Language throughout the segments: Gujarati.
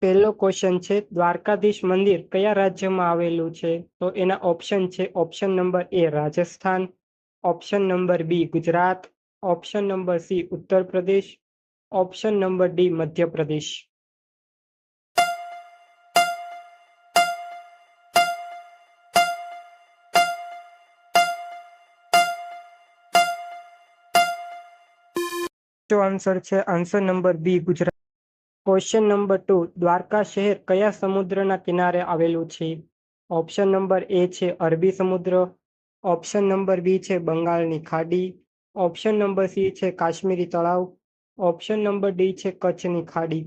પહેલો ક્વેશ્ચન છે, દ્વારકાધીશ મંદિર કયા રાજ્યમાં આવેલું છે? તો એના ઓપ્શન છે option number A Rajasthan, option number B Gujarat, option number C Uttar Pradesh, option number D Madhya Pradesh. તો આન્સર છે answer number B Gujarat. Question number 2, Dwarka શહેર કયા સમુદ્રના કિનારે આવેલું છે? ઓપ્શન નંબર એ છે અરબી સમુદ્ર, ઓપ્શન નંબર બી છે બંગાળની ખાડી, ઓપ્શન નંબર સી છે કાશ્મીરી તળાવ, ઓપ્શન નંબર ડી છે કચ્છની ખાડી.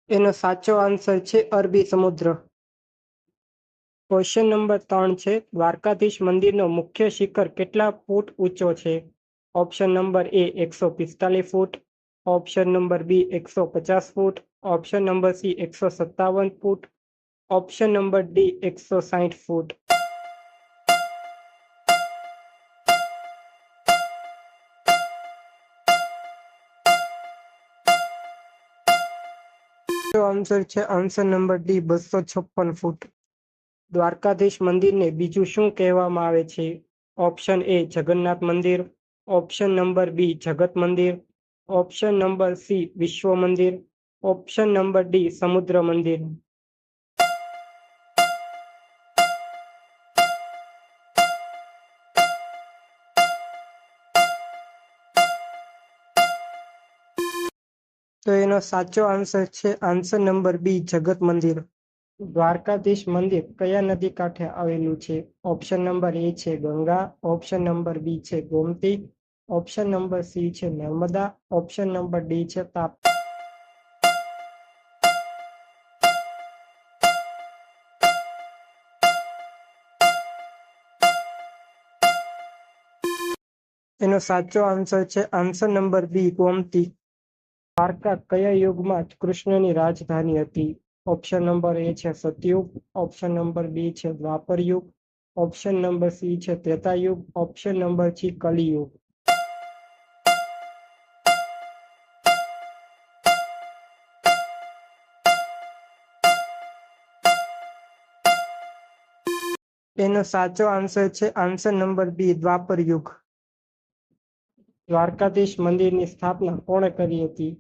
એનો સાચો આન્સર છે અરબી સમુદ્ર. ક્વેશ્ચન નંબર 3 છે, દ્વારકાધીશ મંદિરનો મુખ્ય શિખર કેટલા ફૂટ ઊંચો છે? ઓપ્શન નંબર એ 145 ફૂટ, ઓપ્શન નંબર બી 150 ફૂટ, ઓપ્શન નંબર સી 157 ફૂટ, ઓપ્શન નંબર ડી 160 ફૂટ. આન્સર છે આન્સર નંબર ડી 256 ફૂટ. દ્વારકાધીશ મંદિરને બીજું શું કહેવામાં આવે છે? ઓપ્શન એ જગન્નાથ મંદિર, ઓપ્શન નંબર બી Jagat Mandir, option number C વિશ્વ મંદિર, ઓપ્શન નંબર ડી સમુદ્ર મંદિર. તો એનો સાચો આન્સર છે આન્સર નંબર બી જગત મંદિર. દ્વારકાધીશ મંદિર કયા નદી કાંઠે આવેલું છે? ઓપ્શન નંબર એ છે ગંગા, ઓપ્શન નંબર બી છે ગોમતી, ઓપ્શન નંબર સી છે નર્મદા, ઓપ્શન નંબર ડી છે તાપી. એનો સાચો આન્સર છે answer number B Gomti. Dwarka કયા યુગમાં કૃષ્ણની રાજધાની હતી? ઓપ્શન નંબર એ છે સતયુગ, ઓપ્શન નંબર બી છે દ્વાપર યુગ, ઓપ્શન નંબર સી છે ત્રેતા યુગ, ઓપ્શન નંબર સી કલિયુગ. એનો સાચો આન્સર છે આન્સર નંબર બી દ્વાપર યુગ. દ્વારકાધીશ મંદિરની સ્થાપના કોણે કરી હતી?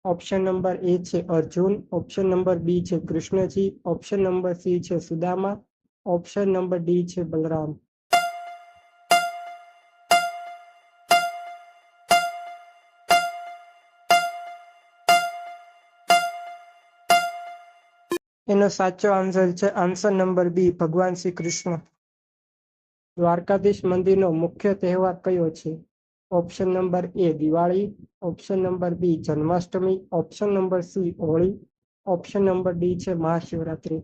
ઓપ્શન નંબર એ છે અર્જુન, ઓપ્શન નંબર બી છે કૃષ્ણજી, ઓપ્શન નંબર સી છે સુદામા, ઓપ્શન નંબર ડી છે બલરામ. એનો સાચો આન્સર છે આન્સર નંબર બી ભગવાન શ્રી કૃષ્ણ. દ્વારકાધીશ મંદિરનો મુખ્ય તહેવાર કયો છે? Option number A Diwali, option number B Janmashtami, option number C Holi, option number D છે મહાશિવરાત્રી.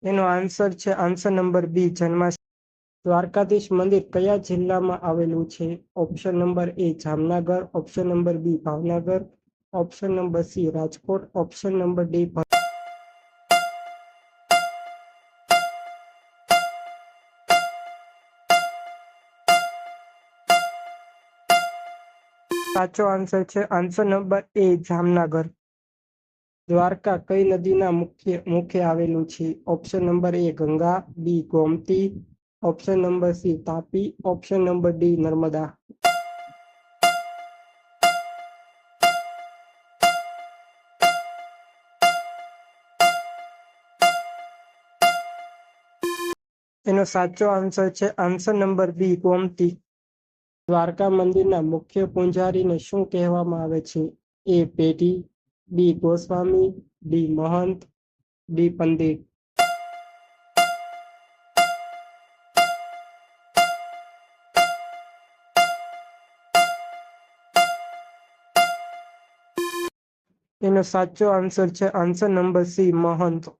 એનો આન્સર છે answer number B Janmashtami. Dwarkadhish મંદિર કયા જિલ્લામાં આવેલું છે? Option number A Jamnagar, option number B Bhavnagar, option number C Rajkot, option number D સાચો આન્સર છે answer number A Jamnagar. Dwarka કઈ નદીના મુખે આવેલું છે? Option number A Ganga, B Gomti, option number C Tapi, option number D Narmada. એનો સાચો આન્સર છે answer number B Gomti. Dwarka મંદિરના મુખ્ય પૂજારીને શું કહેવામાં આવે છે? એ પેઢી, બી ગોસ્વામી, ડી મહંત, ડી પંડિત. એનો સાચો આન્સર છે આન્સર નંબર સી મહંત.